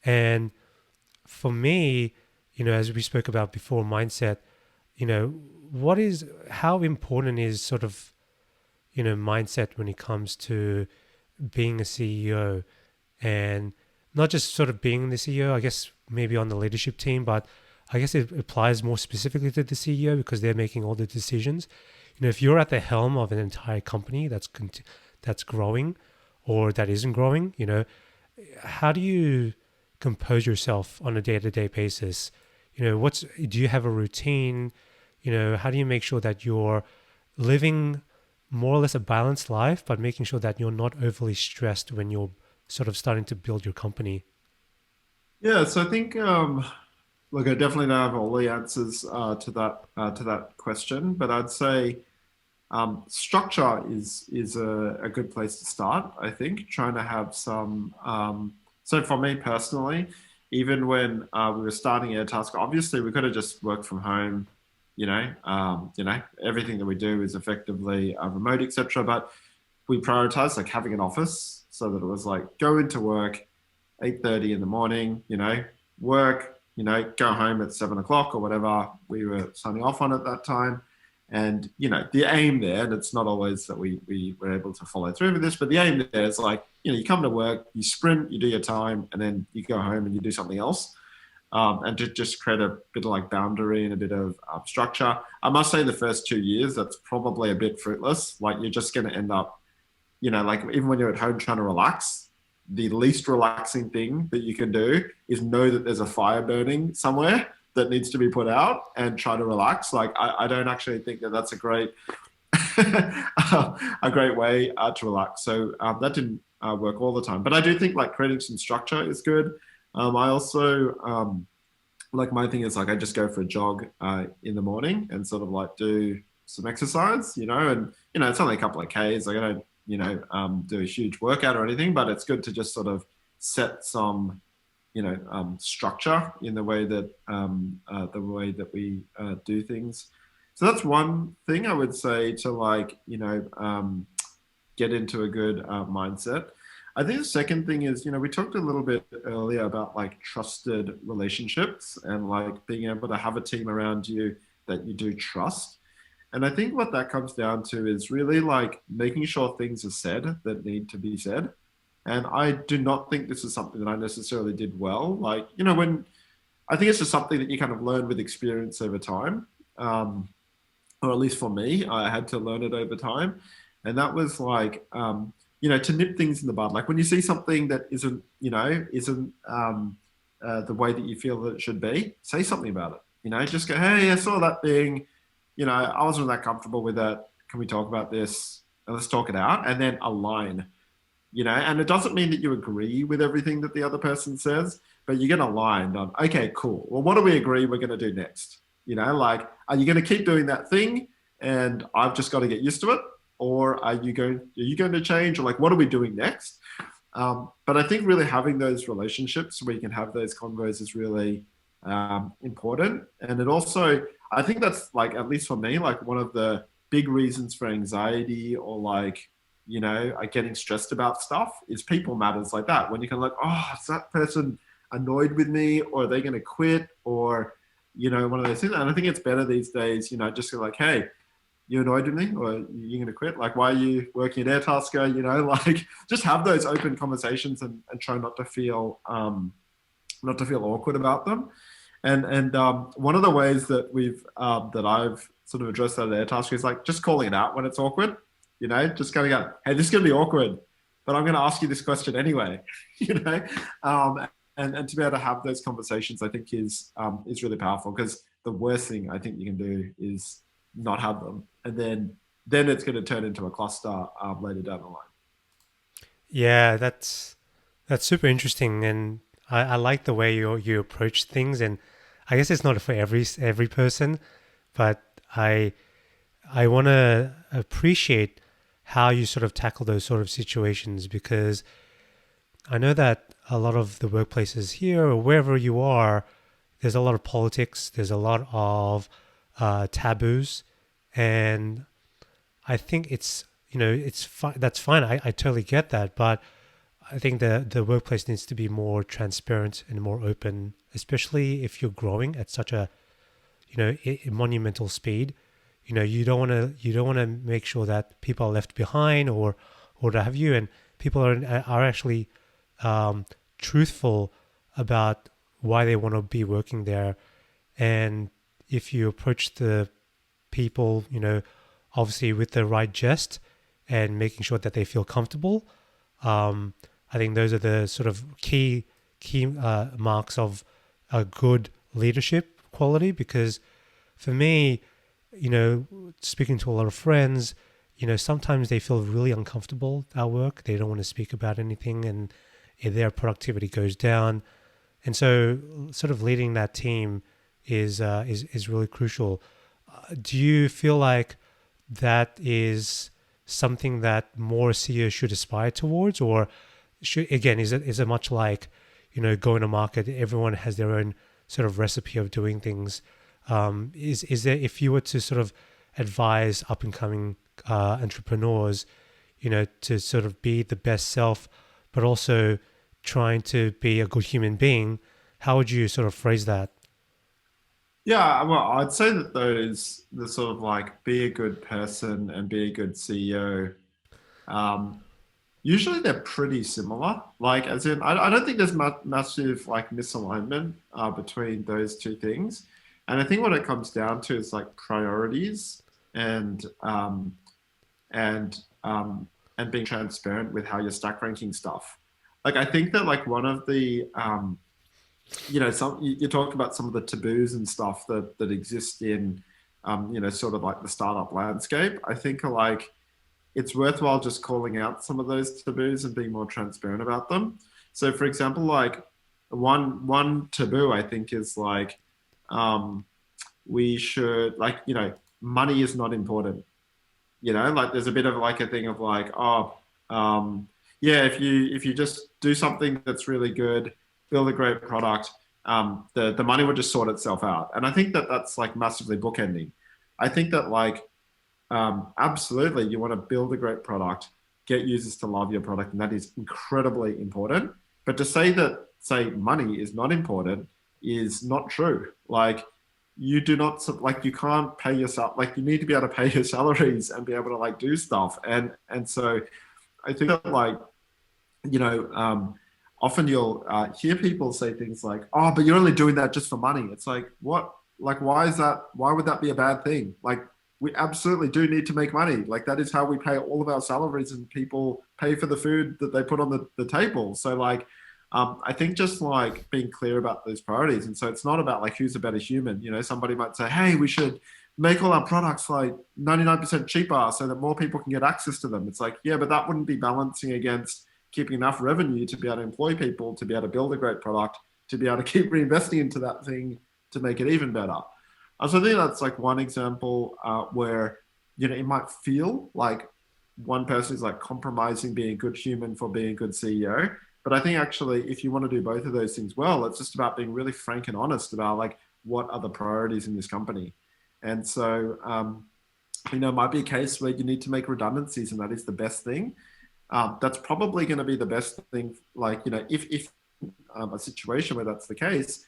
And for me, as we spoke about before, mindset, how important is sort of, mindset when it comes to being a CEO, and not just sort of being the CEO, I guess maybe on the leadership team, but I guess it applies more specifically to the CEO because they're making all the decisions. If you're at the helm of an entire company that's growing or that isn't growing, how do you compose yourself on a day-to-day basis? Do you have a routine? How do you make sure that you're living more or less a balanced life, but making sure that you're not overly stressed when you're sort of starting to build your company? Yeah, so I think look, I definitely don't have all the answers to that question, but I'd say structure is a good place to start. I think trying to have some. So for me personally, even when we were starting Airtasker, obviously we could have just worked from home. Everything that we do is effectively remote, etc. But we prioritized like having an office so that it was like go into work 8:30 in the morning. Work go home at 7 o'clock or whatever we were signing off on at that time. And, the aim there, and it's not always that we were able to follow through with this, but the aim there is like, you come to work, you sprint, you do your time, and then you go home and you do something else. And to just create a bit of like boundary and a bit of structure. I must say the first 2 years, that's probably a bit fruitless. Like you're just going to end up, like even when you're at home trying to relax, the least relaxing thing that you can do is know that there's a fire burning somewhere that needs to be put out and try to relax. Like I don't actually think that that's a great a great way to relax. So that didn't work all the time. But I do think like creating some structure is good. I also like my thing is like I just go for a jog in the morning and sort of like do some exercise, and it's only a couple of Ks. Like I don't do a huge workout or anything, but it's good to just sort of set some structure in the way that we do things. So that's one thing I would say to like get into a good mindset. I think the second thing is, we talked a little bit earlier about like trusted relationships and like being able to have a team around you that you do trust. And I think what that comes down to is really like making sure things are said that need to be said. And I do not think this is something that I necessarily did well. Like, when I think it's just something that you kind of learn with experience over time. Or at least for me, I had to learn it over time. And that was like, to nip things in the bud. Like when you see something that isn't the way that you feel that it should be, say something about it. Just go, hey, I saw that thing. I wasn't that comfortable with it. Can we talk about this? And let's talk it out and then align. And it doesn't mean that you agree with everything that the other person says, but you get aligned on, okay, cool. Well, what do we agree we're going to do next? Like, are you going to keep doing that thing and I've just got to get used to it? Or are you going to change? Or like, what are we doing next? But I think really having those relationships where you can have those convos is really important. And it also, I think that's like, at least for me, like one of the big reasons for anxiety or like, getting stressed about stuff is people matters like that. When you can like, oh, is that person annoyed with me or are they going to quit or, one of those things. And I think it's better these days, just to like, hey, you annoyed with me or you're going to quit? Like, why are you working at Airtasker? Like just have those open conversations and try not to feel awkward about them. And one of the ways that that I've sort of addressed that at Airtasker is like just calling it out when it's awkward, just kind of go, hey, this is going to be awkward, but I'm going to ask you this question anyway, and to be able to have those conversations, I think is really powerful because the worst thing I think you can do is not have them. And then it's going to turn into a cluster later down the line. Yeah, that's super interesting, and I like the way you approach things. And I guess it's not for every person, but I want to appreciate how you sort of tackle those sort of situations, because I know that a lot of the workplaces here or wherever you are, there's a lot of politics, there's a lot of taboos, and I think it's that's fine. I totally get that, but I think the workplace needs to be more transparent and more open, especially if you're growing at such a monumental speed. You don't want to make sure that people are left behind or what have you, and people are actually truthful about why they want to be working there. And if you approach the people, obviously with the right jest and making sure that they feel comfortable, I think those are the sort of key marks of a good leadership quality. Because for me, speaking to a lot of friends, sometimes they feel really uncomfortable at work. They don't want to speak about anything, and their productivity goes down. And so, sort of leading that team is really crucial. Do you feel like that is something that more CEOs should aspire towards, or is it much like going to market? Everyone has their own sort of recipe of doing things. Is there, if you were to sort of advise up and coming entrepreneurs, to sort of be the best self, but also trying to be a good human being, How would you sort of phrase that? Yeah, well, I'd say that the sort of like be a good person and be a good CEO, um, usually they're pretty similar. Like, as in, I don't think there's massive like misalignment between those two things. And I think what it comes down to is like priorities and and um, and being transparent with how you're stack ranking stuff. Like, I think that like one of the some you talk about some of the taboos and stuff that exist in sort of like the startup landscape. I think like it's worthwhile just calling out some of those taboos and being more transparent about them. So, for example, like one taboo I think is like um, we should like money is not important. Like there's a bit of like a thing of like um, yeah, if you just do something that's really good, build a great product, the money will just sort itself out. And I think that that's like massively bookending. I think that like absolutely, you want to build a great product, get users to love your product, and that is incredibly important. But to say that, say, money is not important is not true. Like, you do not like you can't pay yourself. Like, you need to be able to pay your salaries and be able to like do stuff. And so I think that like you know, often you'll hear people say things like, "Oh, but you're only doing that just for money." It's like, what? Like, why is that? Why would that be a bad thing? Like, we absolutely do need to make money. Like, that is how we pay all of our salaries, and people pay for the food that they put on the table. So, like, I think just like being clear about those priorities. And so it's not about like who's a better human. Somebody might say, "Hey, we should make all our products like 99% cheaper so that more people can get access to them." It's like, yeah, but that wouldn't be balancing against keeping enough revenue to be able to employ people, to be able to build a great product, to be able to keep reinvesting into that thing to make it even better. So I think that's like one example where it might feel like one person is like compromising being a good human for being a good CEO. But I think actually, if you want to do both of those things well, it's just about being really frank and honest about like what are the priorities in this company. And so, it might be a case where you need to make redundancies, and that is the best thing. That's probably going to be the best thing. Like, if a situation where that's the case,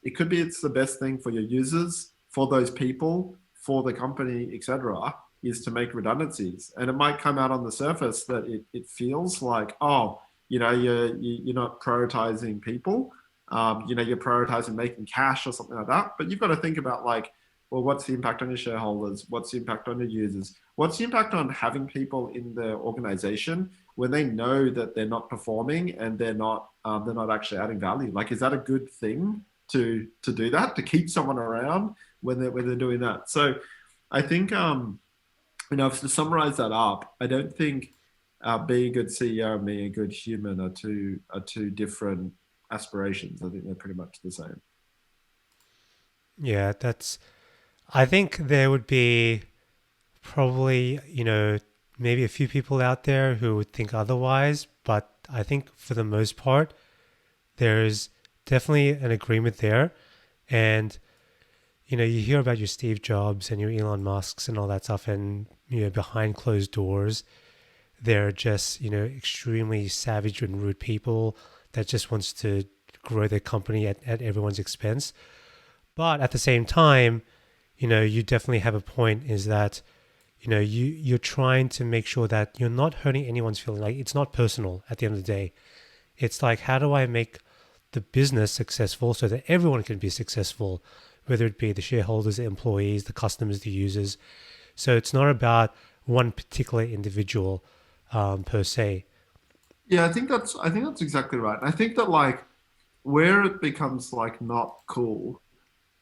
it could be it's the best thing for your users, for those people, for the company, etc., is to make redundancies. And it might come out on the surface that it feels like, oh, you're not prioritizing people. You're prioritizing making cash or something like that. But you've got to think about like, well, what's the impact on your shareholders? What's the impact on your users? What's the impact on having people in the organization when they know that they're not performing and they're not actually adding value? Like, is that a good thing to do that, to keep someone around when they're doing that? So, I think to summarize that up, I don't think being a good CEO and being a good human are two different aspirations. I think they're pretty much the same. Yeah, I think there would be probably, maybe a few people out there who would think otherwise, but I think for the most part, there's definitely an agreement there. And, you hear about your Steve Jobs and your Elon Musks and all that stuff, and, behind closed doors, they're just, extremely savage and rude people that just wants to grow their company at everyone's expense. But at the same time, you definitely have a point is that, you're trying to make sure that you're not hurting anyone's feeling. Like, it's not personal at the end of the day. It's like, how do I make the business successful so that everyone can be successful, whether it be the shareholders, the employees, the customers, the users. So it's not about one particular individual per se. Yeah, I think that's exactly right. And I think that like where it becomes like not cool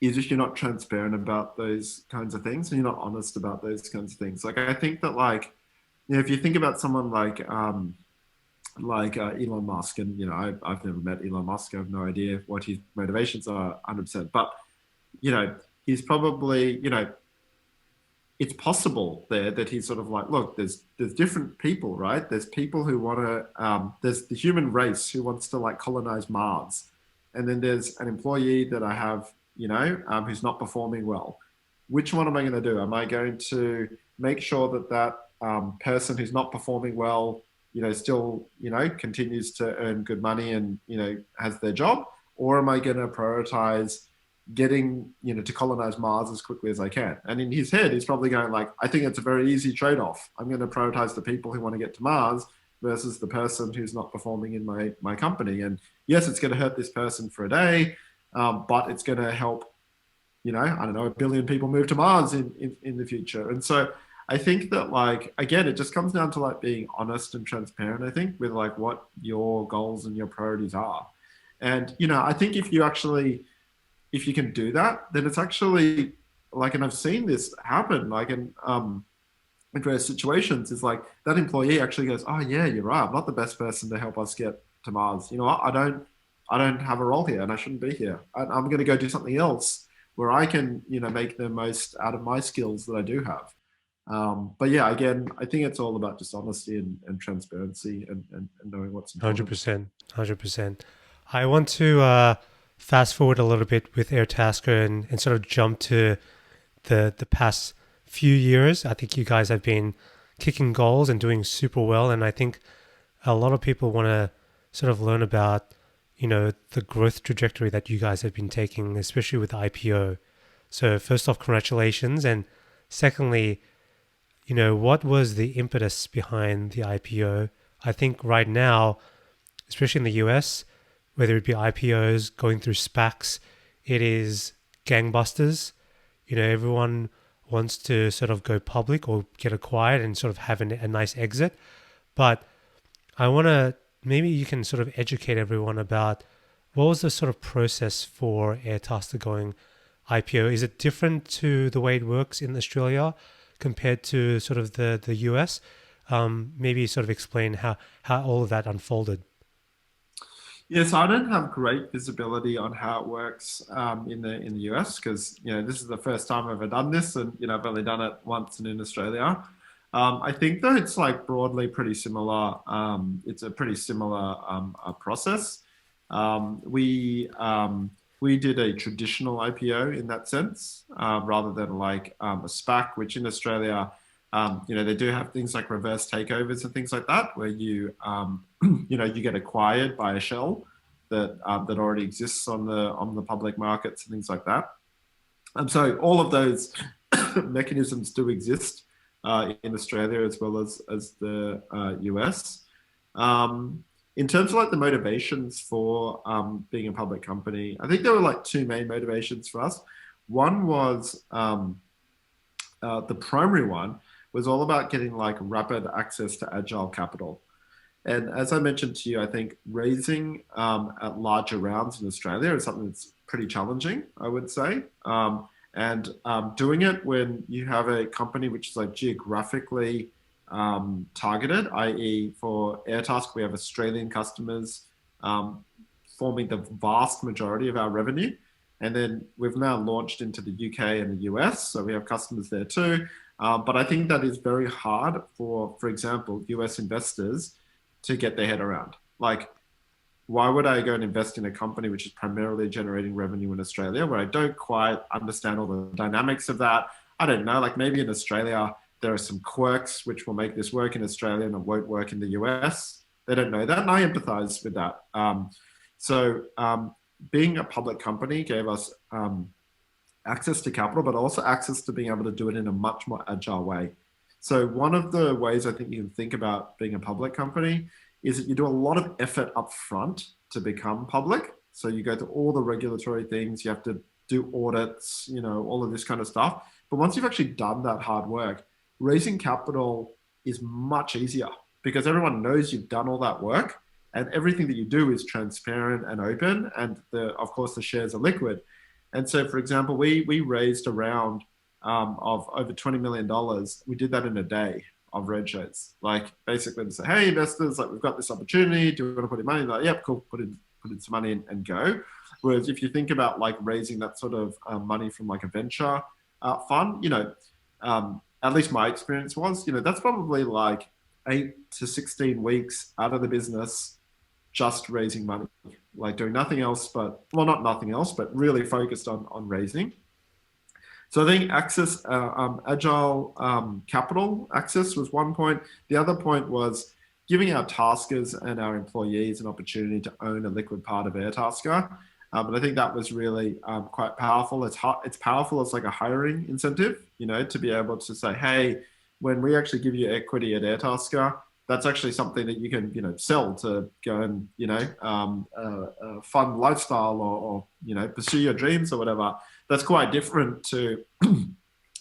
is if you're not transparent about those kinds of things and you're not honest about those kinds of things. Like, I think that like if you think about someone like Elon Musk, and I've never met Elon Musk, I have no idea what his motivations are 100%, but he's probably it's possible there that he's sort of like, look, there's different people, right? There's people who want to, there's the human race who wants to like colonize Mars, and then there's an employee that I have, who's not performing well. Which one am I going to do? Am I going to make sure that person who's not performing well, still, continues to earn good money and has their job, or am I going to prioritize getting, to colonize Mars as quickly as I can? And in his head, he's probably going like, I think it's a very easy trade-off. I'm going to prioritize the people who want to get to Mars versus the person who's not performing in my company. And yes, it's going to hurt this person for a day, but it's going to help, I don't know, 1 billion people move to Mars in the future. And so I think that, like, again, it just comes down to like being honest and transparent, I think, with like what your goals and your priorities are. And, I think if you can do that, then it's actually like, and I've seen this happen, like in various situations, is like that employee actually goes, oh yeah, you're right. I'm not the best person to help us get to Mars. You know what? I don't have a role here and I shouldn't be here. I'm going to go do something else where I can, make the most out of my skills that I do have. But yeah, again, I think it's all about just honesty and transparency and knowing what's important. 100%. 100%. I want to fast forward a little bit with Airtasker and sort of jump to the past few years. I think you guys have been kicking goals and doing super well. And I think a lot of people want to sort of learn about, the growth trajectory that you guys have been taking, especially with the IPO. So first off, congratulations. And secondly, what was the impetus behind the IPO? I think right now, especially in the US, whether it be IPOs, going through SPACs, it is gangbusters. Everyone wants to sort of go public or get acquired and sort of have a nice exit. But I want to, maybe you can sort of educate everyone about what was the sort of process for Airtasker going IPO? Is it different to the way it works in Australia compared to sort of the US? Maybe sort of explain how all of that unfolded. Yes, I don't have great visibility on how it works in the US because this is the first time I've ever done this, and I've only done it once in Australia. I think that it's like broadly pretty similar. It's a pretty similar process. We did a traditional IPO in that sense, rather than like a SPAC, which in Australia, they do have things like reverse takeovers and things like that, where you you get acquired by a shell that already exists on the public markets and things like that. So all of those mechanisms do exist in Australia as well as the US. In terms of like the motivations for being a public company, I think there were like two main motivations for us. One was the primary one was all about getting like rapid access to agile capital. And as I mentioned to you, I think raising at larger rounds in Australia is something that's pretty challenging, I would say. And doing it when you have a company which is like geographically targeted, i.e. for Airtasker, we have Australian customers forming the vast majority of our revenue. And then we've now launched into the UK and the US, so we have customers there too. But I think that is very hard for example, US investors to get their head around. Like, why would I go and invest in a company which is primarily generating revenue in Australia where I don't quite understand all the dynamics of that? I don't know, like maybe in Australia, there are some quirks which will make this work in Australia and it won't work in the US. They don't know that, and I empathize with that. So being a public company gave us access to capital, but also access to being able to do it in a much more agile way. So one of the ways I think you can think about being a public company is that you do a lot of effort up front to become public. So you go through all the regulatory things, you have to do audits, all of this kind of stuff. But once you've actually done that hard work, raising capital is much easier because everyone knows you've done all that work and everything that you do is transparent and open. And of course, the shares are liquid. And so, for example, we raised a round of over $20 million. We did that in a day of roadshows. Like basically to say, hey, investors, like we've got this opportunity. Do you want to put in money? Like, yep, cool, put in some money and go. Whereas if you think about like raising that sort of money from like a venture fund, at least my experience was, that's probably like 8 to 16 weeks out of the business, just raising money, like doing nothing else, but well, not nothing else, but really focused on raising. So I think access, agile capital access was one point. The other point was giving our taskers and our employees an opportunity to own a liquid part of Airtasker. But I think that was really quite powerful. It's powerful as like a hiring incentive, to be able to say, hey, when we actually give you equity at Airtasker, that's actually something that you can, sell to go and, fund lifestyle or pursue your dreams or whatever. That's quite different to,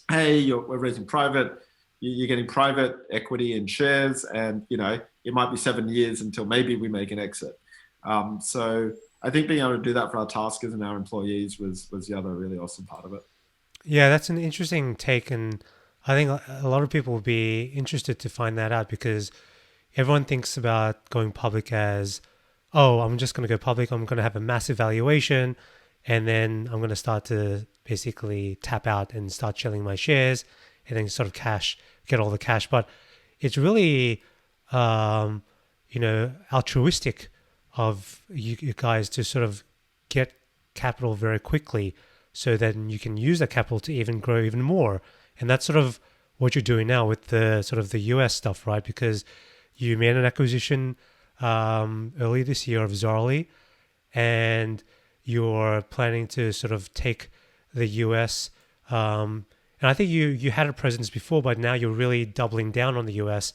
hey, we're raising private, you're getting private equity in shares, and it might be 7 years until maybe we make an exit. So I think being able to do that for our taskers and our employees was the other really awesome part of it. Yeah, that's an interesting take, and I think a lot of people will be interested to find that out because everyone thinks about going public as, oh, I'm just going to go public, I'm going to have a massive valuation, and then I'm going to start to basically tap out and start selling my shares and then sort of get all the cash. But it's really, altruistic of you guys to sort of get capital very quickly so then you can use that capital to even grow even more. And that's sort of what you're doing now with the sort of the US stuff, right? Because you made an acquisition earlier this year of Zarly, and you're planning to sort of take the US. And I think you had a presence before, but now you're really doubling down on the US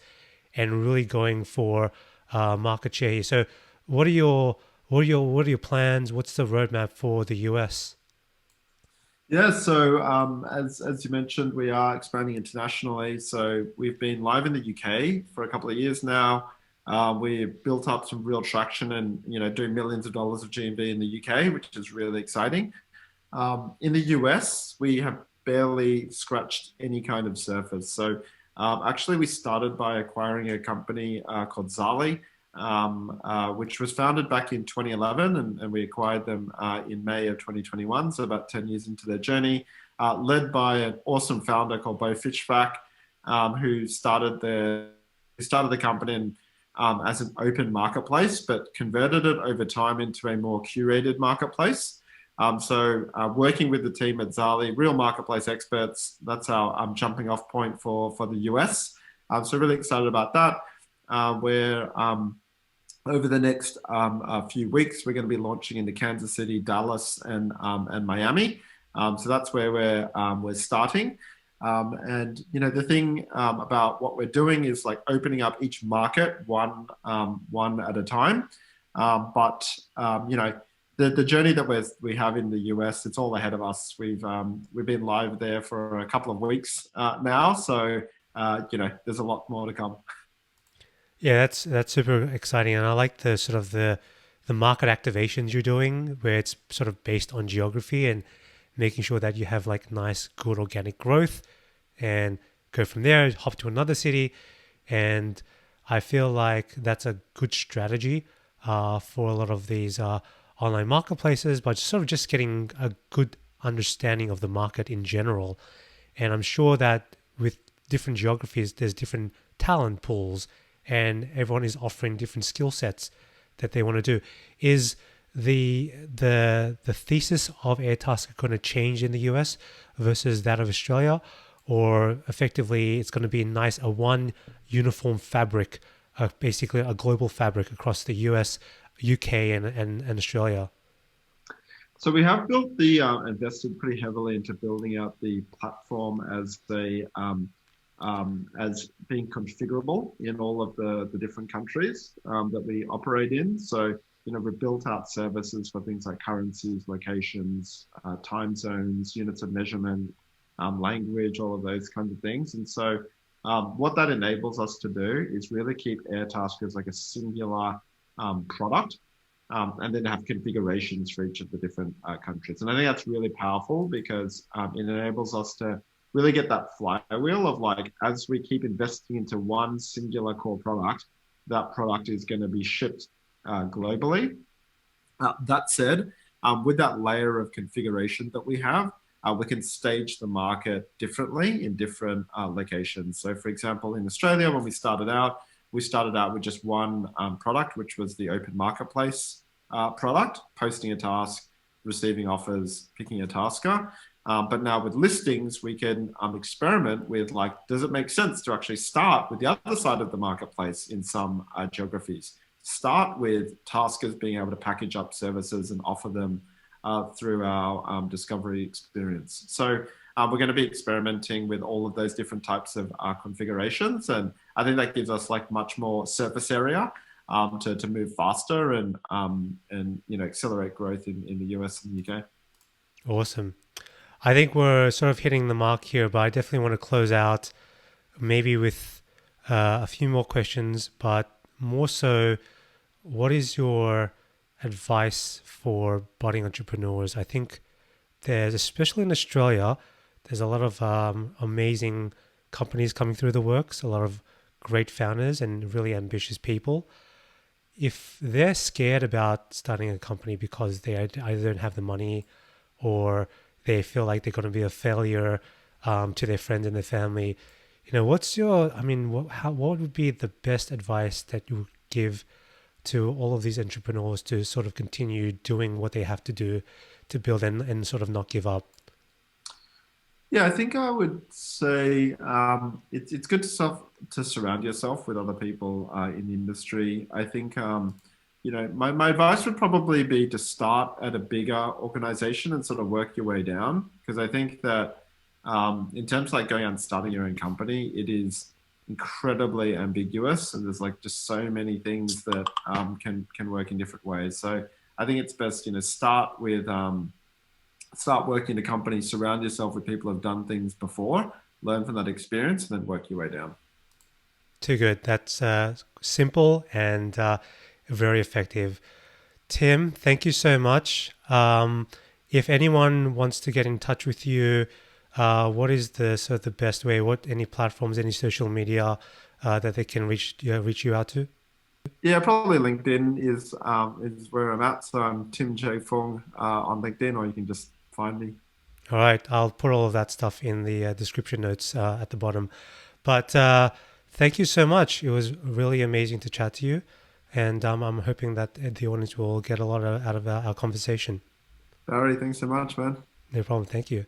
and really going for market share here. So, what are your plans? What's the roadmap for the US? Yeah, so as you mentioned, we are expanding internationally. So we've been live in the UK for a couple of years now. We've built up some real traction and doing millions of dollars of GMV in the UK, which is really exciting. In the US, we have barely scratched any kind of surface. So actually, we started by acquiring a company called Zali, which was founded back in 2011, and we acquired them in May of 2021, so about 10 years into their journey, led by an awesome founder called Bo Fishback, who started the company as an open marketplace, but converted it over time into a more curated marketplace. So working with the team at Zali, real marketplace experts, that's our jumping off point for the US. So really excited about that. Where over the next few weeks, we're going to be launching into Kansas City, Dallas, and Miami. So that's where we're starting. And the thing about what we're doing is like opening up each market one at a time. But the journey that we have in the US, it's all ahead of us. We've been live there for a couple of weeks now, so there's a lot more to come. Yeah, that's super exciting, and I like the sort of the market activations you're doing, where it's sort of based on geography and making sure that you have like nice, good organic growth, and go from there, hop to another city, and I feel like that's a good strategy for a lot of these online marketplaces, but sort of just getting a good understanding of the market in general. And I'm sure that with different geographies, there's different talent pools, and everyone is offering different skill sets that they want to do. Is the thesis of Airtasker going to change in the US versus that of Australia, or effectively it's going to be a one uniform fabric, basically a global fabric across the US, UK, and Australia? So we have invested pretty heavily into building out the platform as being configurable in all of the different countries that we operate in. So, we've built out services for things like currencies, locations, time zones, units of measurement, language, all of those kinds of things. And so what that enables us to do is really keep Airtasker as like a singular product, and then have configurations for each of the different countries. And I think that's really powerful because it enables us to really get that flywheel of like, as we keep investing into one singular core product, that product is going to be shipped globally. That said, with that layer of configuration that we have, we can stage the market differently in different locations. So for example, in Australia, when we started out with just one product, which was the open marketplace product, posting a task, receiving offers, picking a tasker. But now with listings, we can experiment with like, does it make sense to actually start with the other side of the marketplace in some geographies? Start with taskers being able to package up services and offer them through our discovery experience. So we're going to be experimenting with all of those different types of configurations, and I think that gives us like much more surface area to move faster and accelerate growth in the US and the UK. Awesome. I think we're sort of hitting the mark here, but I definitely want to close out maybe with a few more questions, but more so, what is your advice for budding entrepreneurs? I think there's, especially in Australia, there's a lot of amazing companies coming through the works, a lot of great founders and really ambitious people. If they're scared about starting a company because they either don't have the money or they feel like they're going to be a failure to their friends and their family, what's your, I mean, what would be the best advice that you would give to all of these entrepreneurs to sort of continue doing what they have to do to build and sort of not give up? Yeah, I think I would say it's good to surround yourself with other people in the industry. I think my advice would probably be to start at a bigger organization and sort of work your way down, because I think that in terms of like going out and starting your own company, it is incredibly ambiguous, and there's like just so many things that can work in different ways. So I think it's best start working in a company, surround yourself with people who have done things before, learn from that experience, and then work your way down. Too good. That's simple and very effective. Tim, thank you so much. If anyone wants to get in touch with you, what is the best way? Any platforms, any social media that they can reach you out to? Yeah, probably LinkedIn is where I'm at. So I'm Tim J Fung on LinkedIn, or you can just find me. All right, I'll put all of that stuff in the description notes at the bottom. But thank you so much. It was really amazing to chat to you, and I'm hoping that the audience will get a lot out of our conversation. Barry, thanks so much, man. No problem. Thank you.